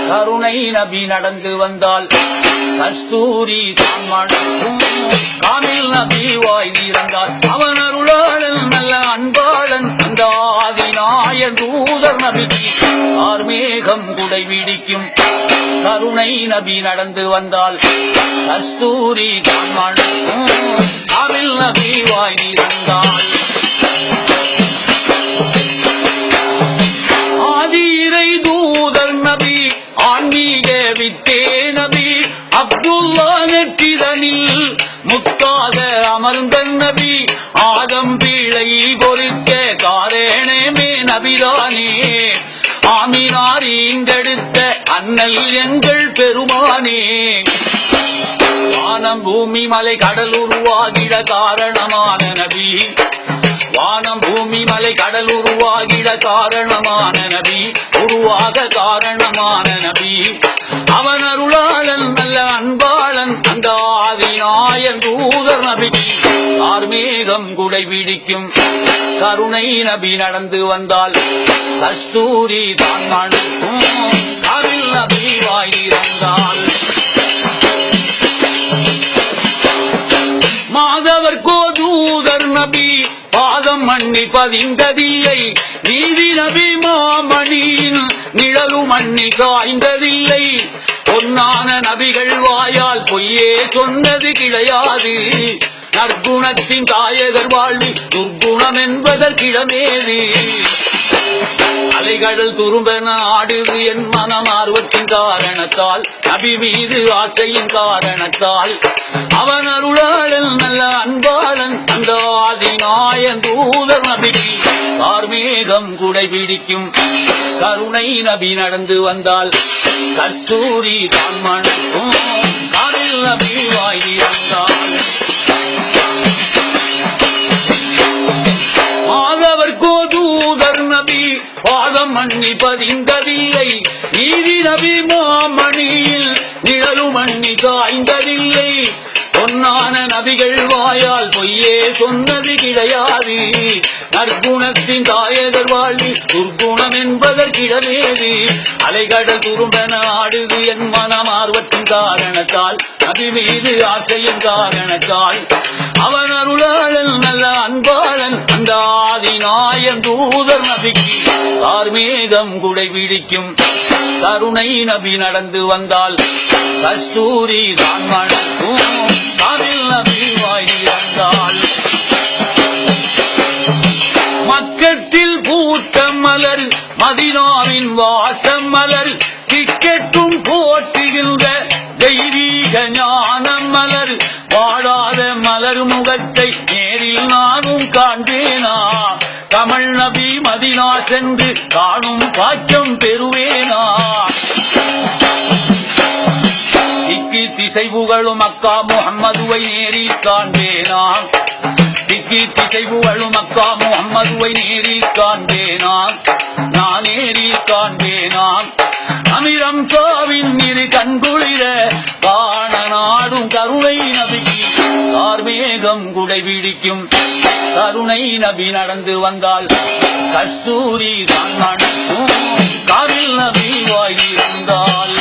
கருணை நபி நடந்து வந்தால் கஸ்தூரி தான் மணக்கும் காமில் நபி வாய் திறந்தால் அவன் அருளாளன் நல்ல அன்பாளன் அந்த ஆதிநாயன் தூதர் நபிக்கு ஆர்மேகம் குடை பிடிக்கும் கருணை நபி நடந்து வந்தால் கஸ்தூரி தான் மணக்கும் காமில் நபி வாய் திறந்தால் ஆதிரை தூதர் நபி ஆன்மீக வித்தே நபி அப்துல்லா நெற்றிதனில் முத்தாக அமர்ந்த நபி ஆதம் பீழை பொறுக்க காரணமே நபிதானே ஆமினார் ஈண்டெடுத்த அண்ணல் எங்கள் பெருமானே வானம் பூமி மலை கடல் உருவாகிட காரணமான நபி வானம் பூமி மலை கடல் உருவாகிட காரணமான நபி உருவாக காரணமான நபி அவன் அருளாளன் நல்ல அன்பாளன் அந்த ஆதிநாயன் தூதர் நபிக்கு ஆர்மேகம் குடை பிடிக்கும் கருணை நபி நடந்து வந்தால் கஸ்தூரி தான் மணக்கும் காமில் நபி வாய் திறந்தால் மாதவர் கோதூதர் நபி பாதம் மண்ணி பதிந்ததில்லை நீதி நபி மாமணியின் நிழலும் மண்ணி காய்ந்ததில்லை பொன்னான நபிகள் வாயால் பொய்யே சொன்னது கிடையாது நற்குணத்தின் தாயகர் வாழ்வி துர்குணம் என்பதற்கிடமேது அலைகடல் துரும்பென ஆடுது என் மனம் ஆர்வத்தின் காரணத்தால் நபி மீது ஆசையின் காரணத்தால் அவன் அருளாளன் நல்ல அன்பாளன் அந்த ஆதிநாயன் தூதர் நபிக்கு ஆர்மேகம் குடை பிடிக்கும் கருணை நபி நடந்து வந்தால் கஸ்தூரி தான் மணக்கும் காமில் நபி வாய் திறந்தால் மாதவர் கோதூதர் நபி பாதம் மண்ணி பதிந்ததில்லை நீதி நபி மாமணியில் நிழலும் மண்ணி காய்ந்ததில்லை பொன்னான நபிகள் வாயால் பொய்யே சொன்னது கிடையாது நற்குணத்தின் தாயகர் வாழ்வி துர்குணம் என்பதற்கிடமேது அலைகடல் துரும்பென ஆடுது என் மனம் ஆர்வத்தின் காரணத்தால் நபி மீது ஆசையின் காரணத்தால் அவன் அருளாளன் நல்ல அன்பாளன் அந்த ஆதிநாயன் தூதர் நபிக்கு ஆர்மேகம் குடை பிடிக்கும் கருணை நபி நடந்து வந்தால் கஸ்தூரி தான் மணக்கும் காமில் நபி வாய் திறந்தால் மக்கத்தில் பூத்த மலர் மதினாவின் வாசம் மலர் திக்கெட்டும் போற்றுகின்ற தெய்வீக ஞானம் மலர் வாழாத மலர் முகத்தை நேரில் நானும் காண்பேனா கமல் நபி மதினா சென்று காணும் பாக்கியம் பெறுவேனா திக்கி திசை புகழும் மக்கா முஹம்மதுவை நேரில் காண்பேனா திக்கி திசை புகழும் மக்கா முஹம்மதுவை நேரில் காண்பேனா நான் நேரில் காண்பேனா அமிரம் சாவின் இரு கண்குளிர காண நாடும் கருணை நபிக்கு ஆர்மேகம் குடை பிடிக்கும் கருணை நபி நடந்து வந்தால் கஸ்தூரி தான் மணக்கும் காமில் நபி வாய் திறந்தால்